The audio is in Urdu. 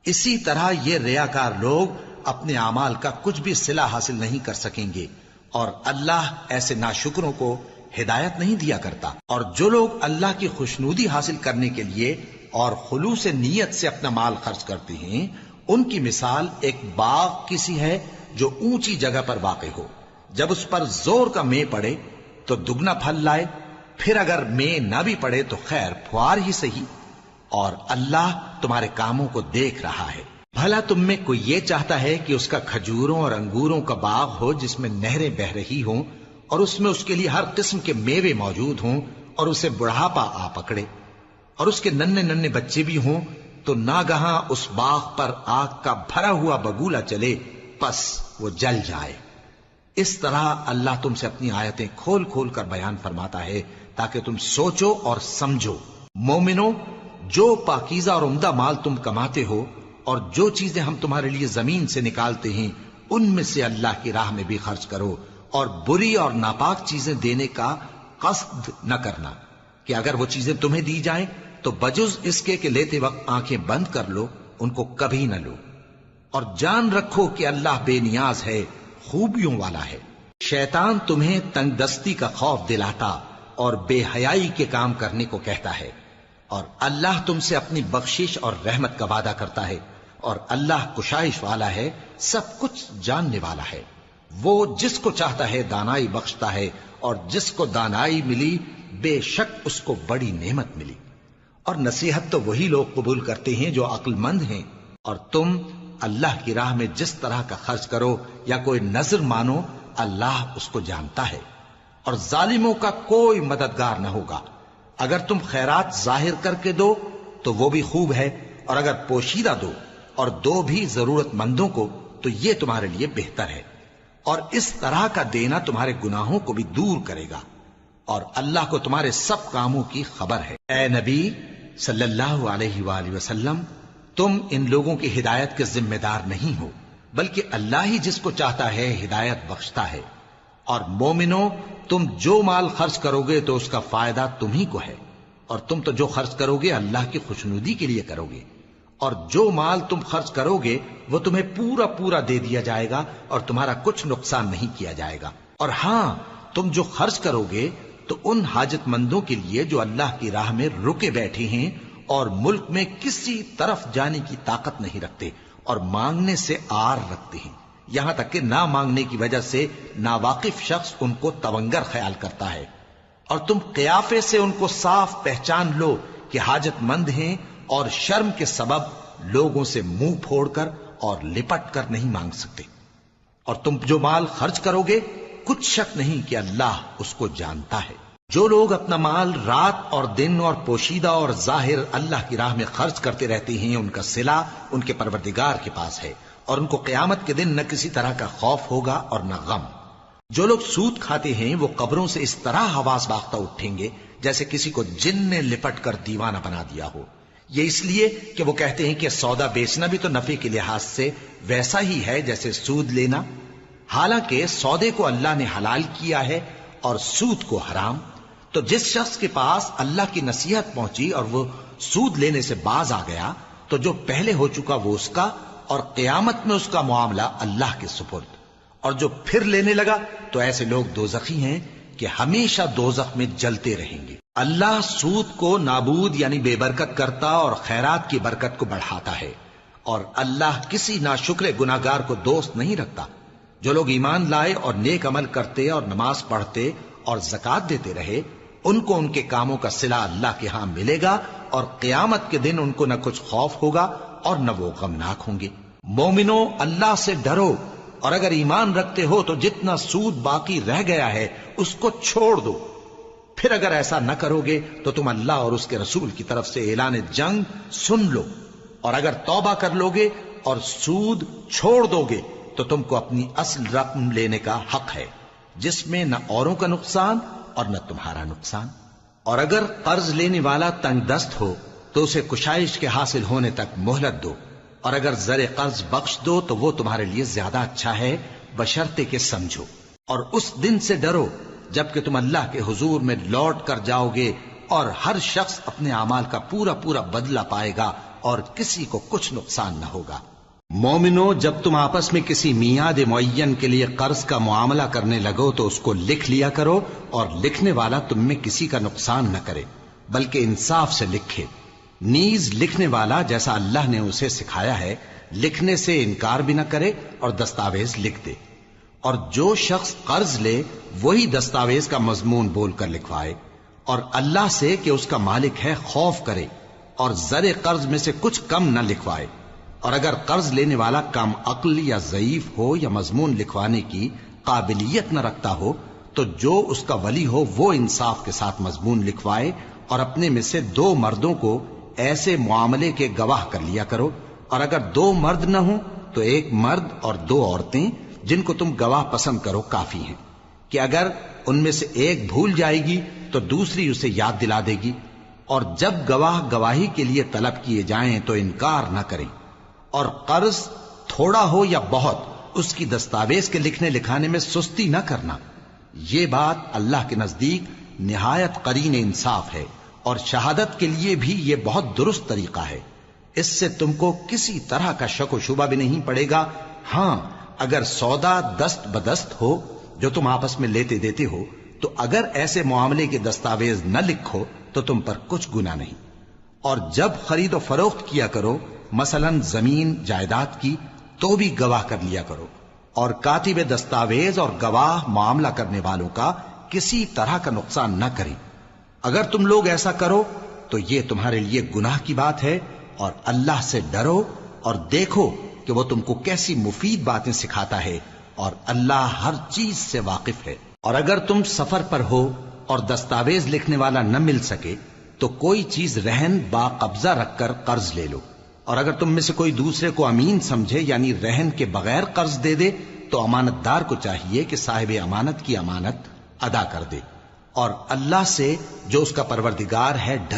اسی طرح یہ ریاکار لوگ اپنے اعمال کا کچھ بھی صلہ حاصل نہیں کر سکیں گے، اور اللہ ایسے ناشکروں کو ہدایت نہیں دیا کرتا۔ اور جو لوگ اللہ کی خوشنودی حاصل کرنے کے لیے اور خلوص نیت سے اپنا مال خرچ کرتے ہیں، ان کی مثال ایک باغ کسی ہے جو اونچی جگہ پر واقع ہو، جب اس پر زور کا مے پڑے تو دگنا پھل لائے، پھر اگر مے نہ بھی پڑے تو خیر پھوار ہی صحیح، اور اللہ تمہارے کاموں کو دیکھ رہا ہے۔ بھلا تم میں کوئی یہ چاہتا ہے کہ اس کا کھجوروں اور انگوروں کا باغ ہو جس میں نہریں بہ رہی ہوں، اور اس میں اس کے لیے ہر قسم کے میوے موجود ہوں، اور اسے بڑھاپا آ پکڑے، اور اس کے ننھے ننھے بچے بھی ہوں، تو ناگہاں اس باغ پر آگ کا بھرا ہوا بگولا چلے، پس وہ جل جائے۔ اس طرح اللہ تم سے اپنی آیتیں کھول کھول کر بیان فرماتا ہے تاکہ تم سوچو اور سمجھو۔ مومنو، جو پاکیزہ اور عمدہ مال تم کماتے ہو اور جو چیزیں ہم تمہارے لیے زمین سے نکالتے ہیں، ان میں سے اللہ کی راہ میں بھی خرچ کرو، اور بری اور ناپاک چیزیں دینے کا قصد نہ کرنا کہ اگر وہ چیزیں تمہیں دی جائیں تو بجز اس کے کہ لیتے وقت آنکھیں بند کر لو، ان کو کبھی نہ لو، اور جان رکھو کہ اللہ بے نیاز ہے، خوبیوں والا ہے۔ شیطان تمہیں تنگ دستی کا خوف دلاتا اور بے حیائی کے کام کرنے کو کہتا ہے، اور اللہ تم سے اپنی بخشش اور رحمت کا وعدہ کرتا ہے، اور اللہ کشائش والا ہے، سب کچھ جاننے والا ہے۔ وہ جس کو چاہتا ہے دانائی بخشتا ہے، اور جس کو دانائی ملی بے شک اس کو بڑی نعمت ملی۔ اور نصیحت تو وہی لوگ قبول کرتے ہیں جو عقل مند ہیں، اور تم اللہ کی راہ میں جس طرح کا خرچ کرو یا کوئی نذر مانو، اللہ اس کو جانتا ہے، اور ظالموں کا کوئی مددگار نہ ہوگا۔ اگر تم خیرات ظاہر کر کے دو تو وہ بھی خوب ہے، اور اگر پوشیدہ دو اور دو بھی ضرورت مندوں کو تو یہ تمہارے لیے بہتر ہے، اور اس طرح کا دینا تمہارے گناہوں کو بھی دور کرے گا، اور اللہ کو تمہارے سب کاموں کی خبر ہے۔ اے نبی صلی اللہ علیہ وآلہ وسلم، تم ان لوگوں کی ہدایت کے ذمہ دار نہیں ہو، بلکہ اللہ ہی جس کو چاہتا ہے ہدایت بخشتا ہے۔ اور مومنو، تم جو مال خرچ کرو گے تو اس کا فائدہ تمہیں کو ہے، اور تم تو جو خرچ کرو گے اللہ کی خوشنودی کے لیے کرو گے، اور جو مال تم خرچ کرو گے وہ تمہیں پورا پورا دے دیا جائے گا، اور تمہارا کچھ نقصان نہیں کیا جائے گا۔ اور ہاں، تم جو خرچ کرو گے تو ان حاجت مندوں کے لیے جو اللہ کی راہ میں رکے بیٹھے ہیں اور ملک میں کسی طرف جانے کی طاقت نہیں رکھتے اور مانگنے سے آر رکھتے ہیں، یہاں تک کہ نہ مانگنے کی وجہ سے ناواقف شخص ان کو تونگر خیال کرتا ہے، اور تم قیافے سے ان کو صاف پہچان لو کہ حاجت مند ہیں، اور شرم کے سبب لوگوں سے منہ پھوڑ کر اور لپٹ کر نہیں مانگ سکتے۔ اور تم جو مال خرچ کرو گے کچھ شک نہیں کہ اللہ اس کو جانتا ہے۔ جو لوگ اپنا مال رات اور دن اور پوشیدہ اور ظاہر اللہ کی راہ میں خرچ کرتے رہتے ہیں، ان کا صلہ ان کے پروردگار کے پاس ہے، اور ان کو قیامت کے دن نہ کسی طرح کا خوف ہوگا اور نہ غم۔ جو لوگ سود کھاتے ہیں وہ قبروں سے اس طرح حواس باختہ اٹھیں گے جیسے کسی کو جن نے لپٹ کر دیوانہ بنا دیا ہو، یہ اس لیے کہ وہ کہتے ہیں کہ سودا بیچنا بھی تو نفع کے لحاظ سے ویسا ہی ہے جیسے سود لینا، حالانکہ سودے کو اللہ نے حلال کیا ہے اور سود کو حرام۔ تو جس شخص کے پاس اللہ کی نصیحت پہنچی اور وہ سود لینے سے باز آ گیا تو جو پہلے ہو چکا وہ اس کا، اور قیامت میں اس کا معاملہ اللہ کے سپرد۔ اور جو پھر لینے لگا تو ایسے لوگ دوزخی ہیں کہ ہمیشہ دوزخ میں جلتے رہیں گے۔ اللہ سود کو نابود یعنی بے برکت کرتا اور خیرات کی برکت کو بڑھاتا ہے، اور اللہ کسی ناشکر گناہگار کو دوست نہیں رکھتا۔ جو لوگ ایمان لائے اور نیک عمل کرتے اور نماز پڑھتے اور زکوٰۃ دیتے رہے، ان کو ان کے کاموں کا صلہ اللہ کے ہاں ملے گا، اور قیامت کے دن ان کو نہ کچھ خوف ہوگا اور نہ وہ غمناک ہوں گے۔ مومنو، اللہ سے ڈرو، اور اگر ایمان رکھتے ہو تو جتنا سود باقی رہ گیا ہے اس کو چھوڑ دو۔ پھر اگر ایسا نہ کرو گے تو تم اللہ اور اس کے رسول کی طرف سے اعلان جنگ سن لو، اور اگر توبہ کر لو گے اور سود چھوڑ دو گے تو تم کو اپنی اصل رقم لینے کا حق ہے، جس میں نہ اوروں کا نقصان اور نہ تمہارا نقصان۔ اور اگر قرض لینے والا تنگ دست ہو تو اسے کشائش کے حاصل ہونے تک مہلت دو، اور اگر زر قرض بخش دو تو وہ تمہارے لیے زیادہ اچھا ہے، بشرطے کہ سمجھو۔ اور اس دن سے ڈرو جبکہ تم اللہ کے حضور میں لوٹ کر جاؤ گے، اور ہر شخص اپنے اعمال کا پورا پورا بدلہ پائے گا اور کسی کو کچھ نقصان نہ ہوگا۔ مومنو، جب تم آپس میں کسی میعاد معین کے لیے قرض کا معاملہ کرنے لگو تو اس کو لکھ لیا کرو، اور لکھنے والا تم میں کسی کا نقصان نہ کرے بلکہ انصاف سے لکھے۔ نیز لکھنے والا جیسا اللہ نے اسے سکھایا ہے لکھنے سے انکار بھی نہ کرے اور دستاویز لکھ دے، اور جو شخص قرض لے وہی دستاویز کا مضمون بول کر لکھوائے، اور اللہ سے کہ اس کا مالک ہے خوف کرے، اور زر قرض میں سے کچھ کم نہ لکھوائے۔ اور اگر قرض لینے والا کم عقل یا ضعیف ہو یا مضمون لکھوانے کی قابلیت نہ رکھتا ہو تو جو اس کا ولی ہو وہ انصاف کے ساتھ مضمون لکھوائے، اور اپنے میں سے 2 مردوں کو ایسے معاملے کے گواہ کر لیا کرو، اور اگر 2 مرد نہ ہوں تو 1 مرد اور 2 عورتیں جن کو تم گواہ پسند کرو کافی ہیں، کہ اگر ان میں سے ایک بھول جائے گی تو دوسری اسے یاد دلا دے گی، اور جب گواہ گواہی کے لیے طلب کیے جائیں تو انکار نہ کریں، اور قرض تھوڑا ہو یا بہت اس کی دستاویز کے لکھنے لکھانے میں سستی نہ کرنا۔ یہ بات اللہ کے نزدیک نہایت قرین انصاف ہے، اور شہادت کے لیے بھی یہ بہت درست طریقہ ہے۔ اس سے تم کو کسی طرح کا شک و شبہ بھی نہیں پڑے گا۔ ہاں، اگر سودا دست بدست ہو جو تم آپس میں لیتے دیتے ہو تو اگر ایسے معاملے کے دستاویز نہ لکھو تو تم پر کچھ گناہ نہیں۔ اور جب خرید و فروخت کیا کرو، مثلا زمین جائیداد کی، تو بھی گواہ کر لیا کرو، اور کاتب دستاویز اور گواہ معاملہ کرنے والوں کا کسی طرح کا نقصان نہ کریں۔ اگر تم لوگ ایسا کرو تو یہ تمہارے لیے گناہ کی بات ہے، اور اللہ سے ڈرو اور دیکھو کہ وہ تم کو کیسی مفید باتیں سکھاتا ہے، اور اللہ ہر چیز سے واقف ہے۔ اور اگر تم سفر پر ہو اور دستاویز لکھنے والا نہ مل سکے تو کوئی چیز رہن با قبضہ رکھ کر قرض لے لو، اور اگر تم میں سے کوئی دوسرے کو امین سمجھے یعنی رہن کے بغیر قرض دے دے تو امانت دار کو چاہیے کہ صاحب امانت کی امانت ادا کر دے، اور اللہ سے جو اس کا پروردگار ہے ڈر